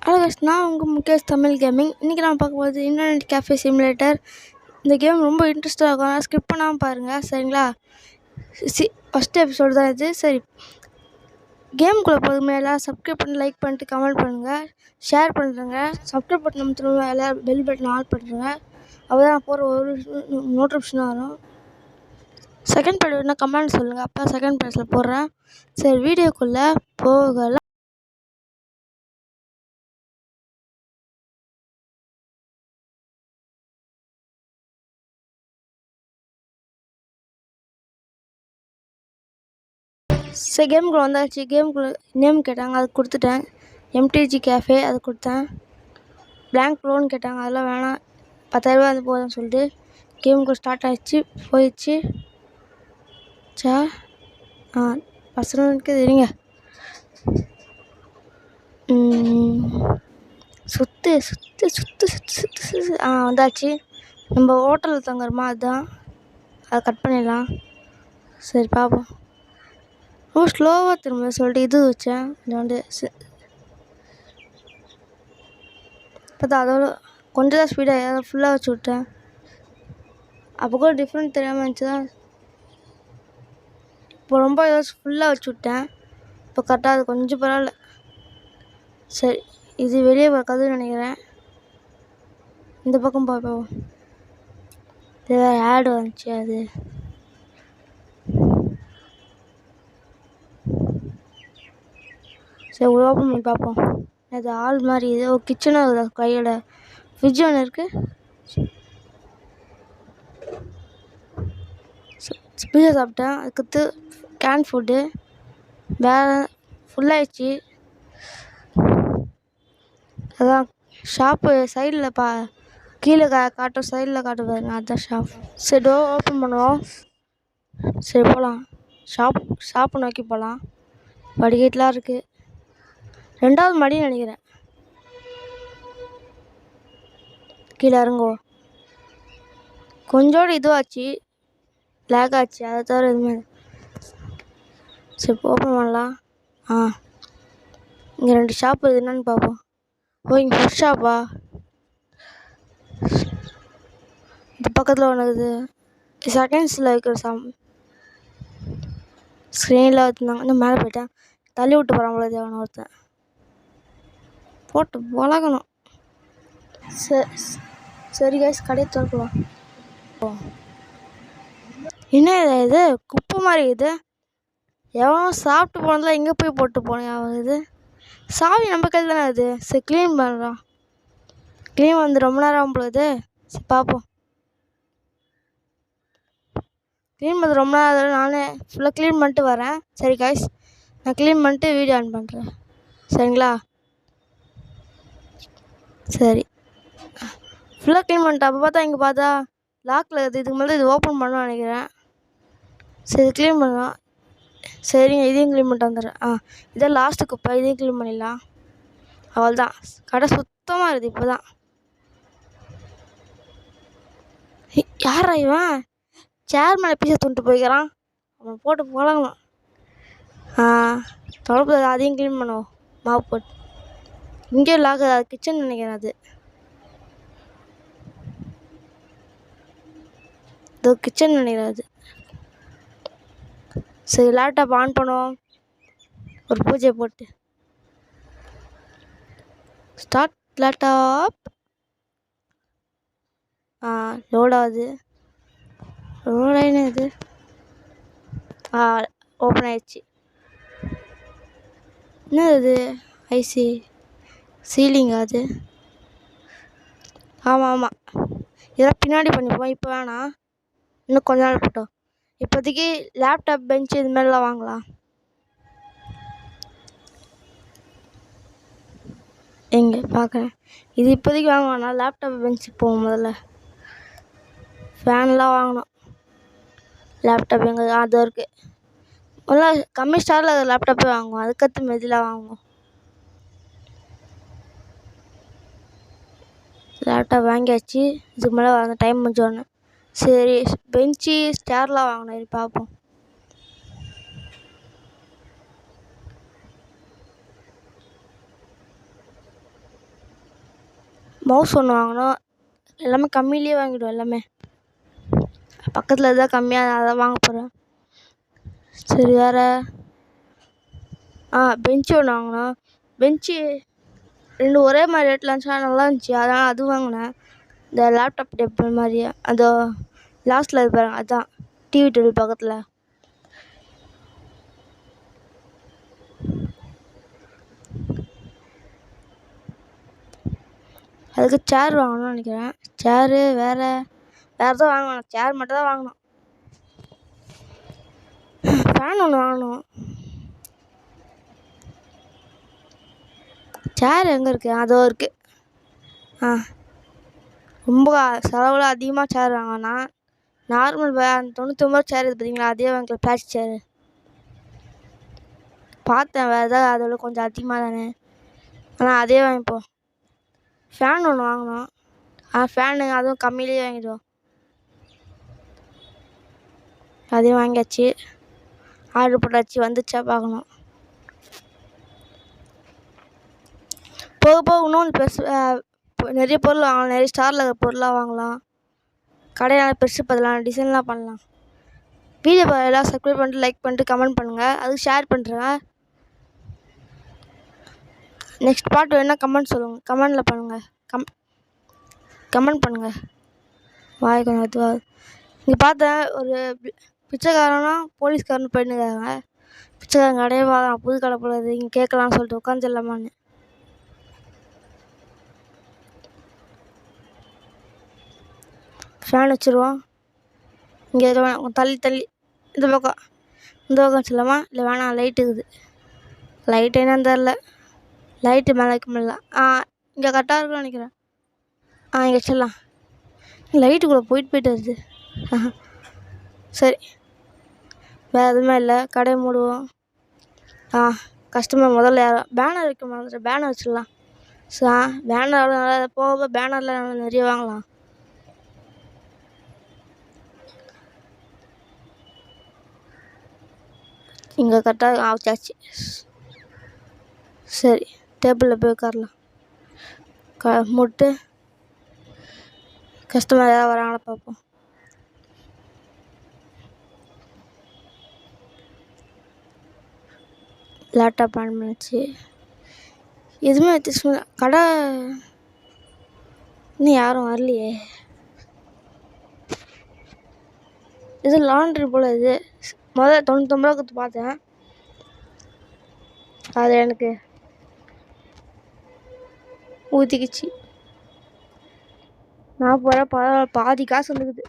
Hello guys, நான் உங்கள் Mukesh Tamil gaming. இன்றைக்கி நான் பார்க்க போகிறது இன்டர்நெட் கேஃபே சிமுலேட்டர். இந்த கேம் ரொம்ப இன்ட்ரெஸ்ட்டாக இருக்கும், ஆனால் ஸ்கிப் பண்ணாமல் பாருங்கள், சரிங்களா? ஃபஸ்ட் எபிசோடு தான் இது. சரி, கேமுக்குள்ளே போகிறது மேலே சப்ஸ்கிரைப் பண்ணி லைக் பண்ணிட்டு கமெண்ட் பண்ணுங்கள், ஷேர் பண்ணுறேங்க. சப்ஸ்கிரைப் பட்டன் அமுத்துறவங்க எல்லோரும் பெல் பட்டன் ஆல் பண்ணுறேங்க. அப்போ தான் போகிற ஒரு நோட்டிஃபிகேஷன் வரும். செகண்ட் பார்ட் வேணுன்னா கமெண்ட் சொல்லுங்கள், அப்போ செகண்ட் பார்ட்டில் போடுறேன். சரி, வீடியோக்குள்ளே போகலாம். சரி, கேமுக்குள்ளே வந்தாச்சு. கேமுக்குள்ளே நேம் கேட்டாங்க, அது கொடுத்துட்டேன். எம்டிஜி கேஃபே அது கொடுத்தேன். பிளாங்க் லோன் கேட்டாங்க, அதெல்லாம் வேணாம், 10,000 அது போதும்னு சொல்லிட்டு கேமுக்குள்ளே ஸ்டார்ட் ஆகிடுச்சு. போயிடுச்சு. பசங்களுக்கு தெரியுங்க. சுற்று சுற்று சுற்று சுற்று சுற்று சுற்று வந்தாச்சு. நம்ம ஹோட்டலில் தங்குறோமா, அதுதான். அதை கட் பண்ணிடலாம். சரி, பார்ப்போம். ரொம்ப ஸ்லோவாக திரும்ப சொல்லிட்டு இது வச்சேன். இதாண்டு பார்த்தா அதோட கொஞ்சம் தான் ஸ்பீடாக ஏதாவது ஃபுல்லாக வச்சு விட்டேன். அப்போ கூட டிஃப்ரெண்ட் தெரியாமல் இருந்துச்சு தான். இப்போ ரொம்ப ஏதாவது ஃபுல்லாக வச்சு விட்டேன். இப்போ கரெக்டாக அது கொஞ்சம் பரவாயில்ல. சரி, இது வெளியே பார்க்காதுன்னு நினைக்கிறேன். இந்த பக்கம் பார்ப்போம். இது வேறு ஆடு வந்துச்சு. அது சரி, ஓப்பன் பண்ணி பார்ப்போம். அது ஆள் மாதிரி இது ஒரு கிச்சனாக இருக்குது, கையோட ஃப்ரிட்ஜ் ஒன்று இருக்குது. பீஸா சாப்பிட்டேன். அதுக்கடுத்து கேன் ஃபுட்டு வேறு ஃபுல்லாகிடுச்சு. அதான் ஷாப்பு சைடில் கீழே காட்டும், சைடில் காட்டு பாருங்க, அதுதான் ஷாப். சரி, டோர் ஓப்பன் பண்ணுவோம். சரி, போகலாம். ஷாப்பு நோக்கி போகலாம். படிக்கட்டுலாம் இருக்குது. 2வது மாடின்னு நினைக்கிறேன். கீழே இறங்குவோம். கொஞ்சோடு இதுவாச்சு, லேக் ஆச்சு, அதை தவிர எதுவுமே. சரி, ஓப்பன் பண்ணலாம். இங்கே 2 ஷாப் இருக்குது, என்னன்னு பார்ப்போம். இங்கே ஃபுட் ஷாப்பா? இந்த பக்கத்தில் ஒன்று இருக்குது. செகண்ட்ஸில் இருக்கிற ஸ்க்ரீனில் வச்சுருந்தாங்க. இன்னும் மேலே போயிட்டேன். தள்ளி விட்டு போகிறாங்களே தேவன ஒருத்தன். போட்டு பழகணும். சரி கைஸ், கடையை திறக்கலாம். என்ன இது குப்பை மாதிரி இது? எவனோ சாப்பிட்டு போனதில் எங்கே போய் போட்டு போனேன் ஆகுது. சாவி நம்ம கையில் தானே அது. சரி, க்ளீன் பண்ணுறான். க்ளீன் வந்து ரொம்ப நேரம் ஆகும் போகுது. சரி, பார்ப்போம். க்ளீன் பண்ணது ரொம்ப நேரம். நானே ஃபுல்லாக க்ளீன் பண்ணிட்டு வரேன். சரி கைஸ், நான் க்ளீன் பண்ணிட்டு வீடியோ ஆன் பண்ணுறேன், சரிங்களா? சரி, ஃபுல்லாக க்ளீன் பண்ணிட்டேன். அப்போ பார்த்தா இங்கே பார்த்தா லாக்கில் இருக்குது. இதுக்கு மேலே இது ஓப்பன் பண்ணணும்னு நினைக்கிறேன். சரி, இது க்ளீன் பண்ணலாம். சரிங்க, இதையும் க்ளீன் பண்ணிட்டு வந்துடுறேன். இதான் லாஸ்ட்டு குப்பை, இதையும் க்ளீன் பண்ணிடலாம். அவள்தான், கடை சுத்தமாக இருக்குது. இப்போ தான் யாரா இவன் சேர் மேலே பீஸை துண்டு போய்க்கிறான். அவன் போட்டு போகலாம். தொடப்பு அதையும் க்ளீன் பண்ணுவோம். மாவு போட்டு இங்கேயும் லாக், அது கிச்சன் நினைக்கிறேன். அது இது கிச்சன் நினைக்கிறேன். அது சரி, லேப்டாப் ஆன் பண்ணுவோம். ஒரு பூஜை போட்டு ஸ்டார்ட் லேப்டாப். லோட் ஆகுது. லோட் ஆகினே இது. ஓப்பன் ஆயிடுச்சு. என்ன இது? ஐசி சீலிங். அது ஆமாம், இதெல்லாம் பின்னாடி பண்ணிப்போம். இப்போ வேணாம், இன்னும் கொஞ்ச நாள் போட்டோம். இப்போதைக்கு லேப்டாப் பெஞ்சு இது மாதிரிலாம் வாங்கலாம். எங்கே பார்க்குறேன். இது இப்போதைக்கு வாங்க வேணாம். லேப்டாப் பெஞ்சு போகும். முதல்ல ஃபேன்லாம் வாங்கணும். லேப்டாப் எங்கே? அது இருக்குது. முதல்ல கம்மி ஸ்டாரில் லேப்டாப்பே வாங்குவோம், அதுக்கடுத்து மெதிலாம் வாங்குவோம். லேப்டாப் வாங்கியாச்சு. இதுக்கு மேலே அந்த டைம் முடிஞ்சோடனே. சரி, பெஞ்சு ஸ்டேர்லாம் வாங்கணும். பார்ப்போம். மவுஸ் ஒன்று வாங்கினோம். எல்லாமே கம்மியிலே வாங்கிடுவோம் எல்லாமே. பக்கத்தில் எதாவது கம்மியாக அதான் வாங்க போகிறேன். சரி வேறு பெஞ்சு ஒன்று வாங்கினோம். பெஞ்சு 2 ஒரே மாதிரி ரேட்டில் இருந்துச்சுன்னா நல்லா இருந்துச்சு, அதனால் அது வாங்கினேன். இந்த லேப்டாப் டேபிள் மாதிரி அந்த லாஸ்ட்டில் இருப்பாங்க, அதுதான் டிவி டேபிள் பக்கத்தில். அதுக்கு சேர் வாங்கணும்னு நினைக்கிறேன். சேரு வேறு எதுவும் வாங்கணும், சேர் மட்டும் தான் வாங்கணும். ஃபேன் ஒன்று வாங்கணும். சேர் எங்கே இருக்குது? அதோ இருக்குது. ரொம்ப செலவில் அதிகமாக சேர் வாங்கினா நார்மல் 99 சேர் இருக்குது பார்த்தீங்களா, அதே வாங்கிக்கலாம், பிளாஸ்டிக் சேரு. பார்த்தேன் வேறு ஏதாவது அதோட கொஞ்சம் அதிகமாக தானே, ஆனால் அதே வாங்கிப்போம். ஃபேன் ஒன்று வாங்கணும். ஃபேனு அதுவும் கம்மியிலே வாங்கிடுவோம். அதையும் வாங்கியாச்சு, ஆர்டர் போட்டாச்சு, வந்துச்சா பார்க்கணும். போக போக இன்னும் பெருசு நிறைய பொருள் வாங்கலாம், நிறைய ஸ்டாரில் இருக்கிற பொருளாக வாங்கலாம், கடையில் பெருசு பண்ணலாம், டிசைன்லாம் பண்ணலாம். வீடியோ எல்லாம் சப்ஸ்கிரைப் பண்ணிட்டு லைக் பண்ணிட்டு கமெண்ட் பண்ணுங்கள், அதுக்கு ஷேர் பண்ணுறேன். நெக்ஸ்ட் பார்ட் வேணால் கமெண்ட் சொல்லுங்கள், கமெண்டில் பண்ணுங்கள், கமெண்ட் பண்ணுங்கள். வாய் கொஞ்சம் இதுவாக இங்கே பார்த்தேன், ஒரு பிச்சைக்காரனும் போலீஸ்காரனும் போயிட்டுருக்காங்க. பிச்சைக்காரன் கடையே பார்க்கலாம், புது கடை போடுறது, இங்கே கேட்கலான்னு சொல்லிட்டு உட்காந்துடலாமான்னு. ஃபேன் வச்சுருவோம். இங்கே தள்ளி இந்த பக்கம் வச்சிடலாமா? இல்லை வேணாம், லைட் இருக்குது. லைட் என்னன்னு தெரில, லைட்டு மேலே வைக்க முடியல. இங்கே கரெக்டாக இருக்குன்னு நினைக்கிறேன். இங்கே வச்சிடலாம். லைட்டுக்குள்ளே போயிட்டு வருது. சரி, வேறு எதுவுமே இல்லை, கடையை மூடுவோம். கஸ்டமர் முதல்ல யாரும் பேனர் வைக்க மாதிரி பேனர் வச்சிடலாம். பேனர் நல்லா போக பேனரில் நல்லா நிறைய வாங்கலாம். இங்கே கரெக்டாக ஆச்சாச்சு. சரி, டேபிளில் போய் உட்காரலாம். மூட்டு கஸ்டமர் ஏதாவது வராங்களா பார்ப்போம். லேப்டாப் ஆன் பண்ணிச்சு. எதுவுமே வித்தியாசம் கடை இன்னும் யாரும் வரலையே. இது லாண்ட்ரி போல். இது முதல்ல 99 கொடுத்து பார்த்தேன், அது எனக்கு ஊற்றிக்கிச்சு. 40 ரூபா, பரவாயில்ல, பாதி காசு வந்துக்குது.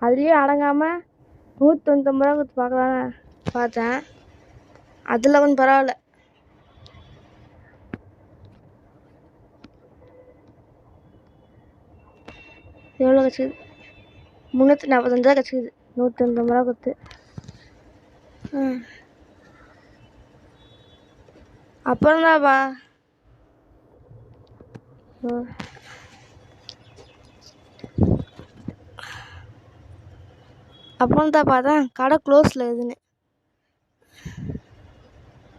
அதுலேயே அடங்காமல் 199 ரூபா கொடுத்து பார்க்கலான்னு பார்த்தேன், அதில் கொஞ்சம் பரவாயில்ல. எவ்வளோ கிடச்சிது? 345 ரூபா கிடச்சிது, 199 ரூபா கொடுத்து. அப்புறம்தான்ப்பா பார்த்தேன் கடை க்ளோஸில் இருக்குதுன்னு.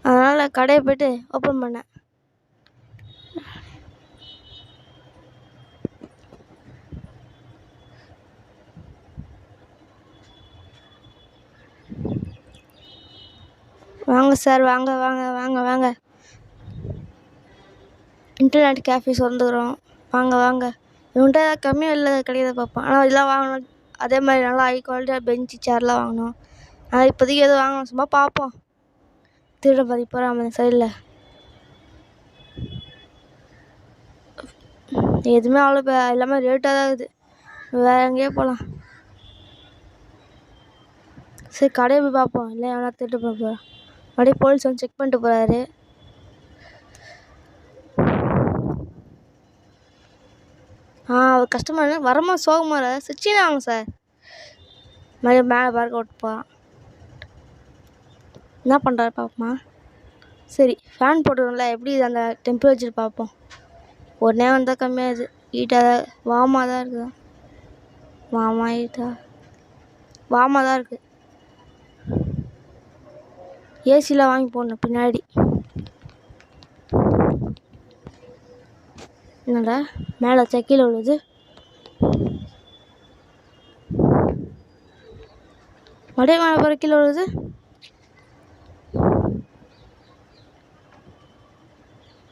அதனால் கடையை போய்ட்டு ஓப்பன் பண்ணேன். வாங்க சார், வாங்க வாங்க வாங்க வாங்க, இன்டர்நெட் கேஃபே வந்துக்கிறோம், வாங்க வாங்க. இவன்கிட்ட ஏதாவது கம்மியாக இல்லை கிடையாது பார்ப்போம். ஆனால் இதெல்லாம் வாங்கணும், அதே மாதிரி நல்லா ஹை குவாலிட்டியாக பெஞ்சு சேர்லாம் வாங்கணும். ஆனால் இப்போதைக்கு எதுவும் வாங்கணும், சும்மா பார்ப்போம். திருட பாதி போகிறாம சைடில் எதுவுமே அவ்வளோ எல்லாமே ரேட்டாக தான் இருக்குது. வேறு எங்கேயோ போகலாம். சரி, கடையை போய் பார்ப்போம், இல்லை எவனா திருட்டு போக போகிறோம். அப்படியே போலீஸ் வந்து செக் பண்ணிட்டு போகிறாரு. கஸ்டமர் வரமா சோகமாக சிரிச்சினா வாங்க சார், மறுபடியும் மேலே பார்க்க விட்டு போகிறான். என்ன பண்ணுறாரு பார்ப்போமா? சரி, ஃபேன் போட்டுருவோம்ல, எப்படி அந்த டெம்பரேச்சர் பார்ப்போம். உடனே வந்தால் கம்மியாகுது, ஹீட்டாக தான், வார்மாக தான் இருக்குது. வார்மாக தான் இருக்குது. ஏசிலாம் வாங்கி போடணும் பின்னாடி. என்னடா மேலே கீழே விழுது. மறுபடியும் மேலே போகிற கீழே விழுது.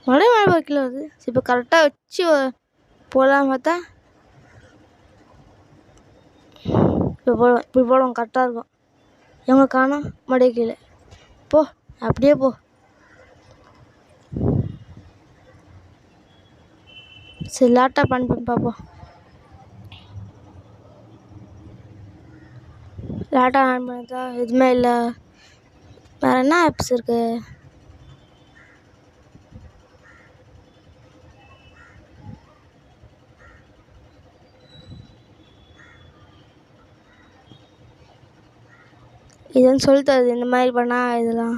மறுபடியும் மேலே போகிற கீழே வருது. இப்போ கரெக்டாக வச்சு போடலான்னு பார்த்தா இப்படி போடுவோம் கரெக்டாக இருக்கும். எங்கே காணோம் மறுபடியும் கீழே போ. அப்படியே போ. சரி லேப்டாப் ஆன் பண்ணி பார்ப்போம். லேப்டாப் ஆன் பண்ணிட்டா எதுவுமே இல்லை. வேறு என்ன ஆப்ஸ் இருக்குது? இதுன்னு சொல்லிட்டு அது இந்த மாதிரி பண்ணால் இதெல்லாம்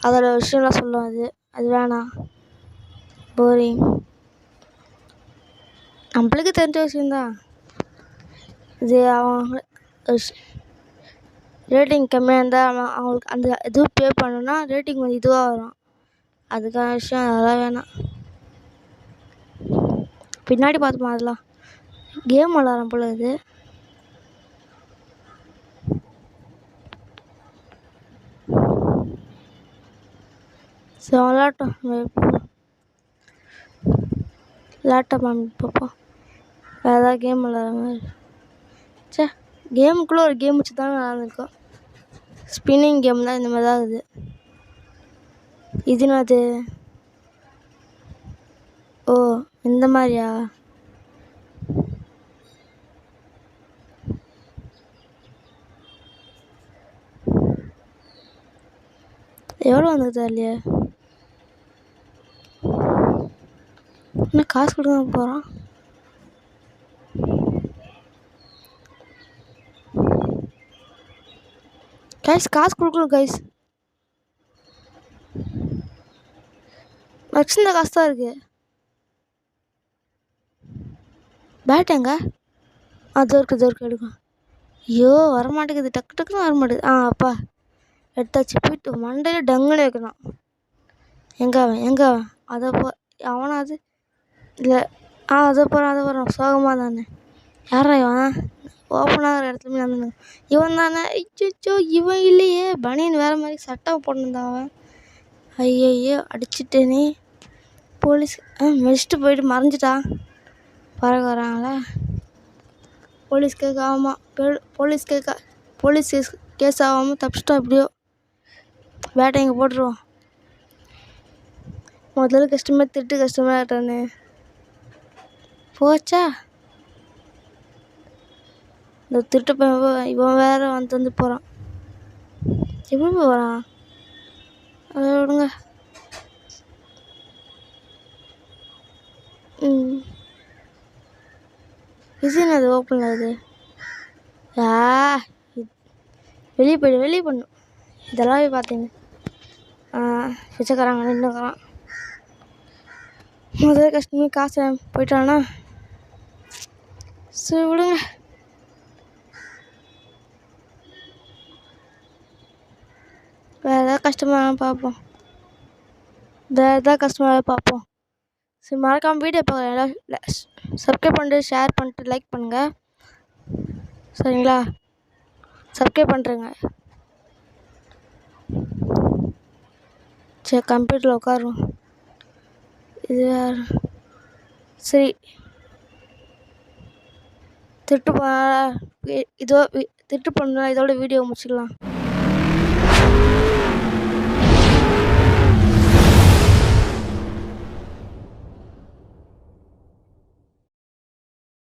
அதோட விஷயம்லாம் சொல்லும். அது வேணாம், போரிங். நம்மளுக்கு தெரிஞ்ச விஷயந்தான் இது. அவங்க ரேட்டிங் கம்மியாக இருந்தால் அவங்களுக்கு அந்த இதுவும் பே பண்ணணுன்னா ரேட்டிங் கொஞ்சம் இதுவாக வரும். அதுக்கான விஷயம் அதெல்லாம் வேணாம். பின்னாடி பார்த்துப்போம். அதெல்லாம் கேம் விளாட்றோம் போல இது. சரி விளாட்டோம். லேப்டாப் ஆன் பார்ப்போம். வேறு ஏதாவது கேம் விளாட்ற மாதிரி. சே கேமுக்குள்ளே ஒரு கேம் வச்சு தான் விளாண்டுருக்கோம். ஸ்பின்னிங் கேம் தான் இந்த மாதிரி தான் இருக்குது. இதுனாது ஓ இந்த மாதிரியா? எவ்வளோ வந்துருக்கு தெரியலையே. இன்னும் காசு கொடுக்காம போகிறான். கைஸ் காசு கொடுக்கணும் கைஸ். வச்சிருந்த காசு தான் இருக்குது. பேட் எங்க? அது இருக்கு எடுக்கும். ஐயோ வரமாட்டேங்குது. டக்கு டக்குன்னு வரமாட்டேங்குது. அப்பா எடுத்தாச்சு. போயிட்டு மண்டையில் டங்குன்னு வைக்கணும். எங்கே அவன் அதை அவனா அது இல்லை. அதை போகிறான் சோகமாக தானே. யாரா இவன்? ஓப்பன் ஆகிற இடத்துல நடந்து இவன் தானே? ஐயோ இவன் இல்லையே. பனியன் வேறு மாதிரி சட்டை போட்டுருந்தான் அவன். ஐயோ அடிச்சிட்டேனே. போலீஸ் மெடிச்சிட்டு போயிட்டு மறைஞ்சிட்டான். பறக்க வராங்களா போலீஸ் கேஸ்? ஆமாம் போலீஸ் கேஸ் ஆகாமல் தப்பிச்சிட்டோம். எப்படியோ பேட்டை இங்கே போட்டுருவோம். முதல்ல கஷ்டமாக கஷ்டமாக ஆகிட்டானே. போச்சா இந்த திருட்டு பையன். இவன் வேற வந்து போகிறான். எப்படி போகிறான்? அதை விடுங்க. இது என்னது ஓப்பன் ஆகுது? வெளியே பண்ணும். இதெல்லாம் போய் பார்த்தீங்க. பிச்சைக்காரங்க நின்றுக்கிறான். முதல்ல கஷ்டமே காசு போயிட்டானா. சரி விடுங்க. வேறு ஏதாவது கஷ்டமாக பார்ப்போம். சரி மறக்காமல் வீடியோ பார்க்குறேன். சப்ஸ்கிரைப் பண்ணிட்டு ஷேர் பண்ணிட்டு லைக் பண்ணுங்கள். சரிங்களா? சப்ஸ்கிரைப் பண்ணுறேங்க. சரி கம்ப்யூட்டரில் உட்காருவோம். இது வேறு. சரி திருட்டு பண்ணால் இதோட வீடியோ முடிச்சுக்கலாம்.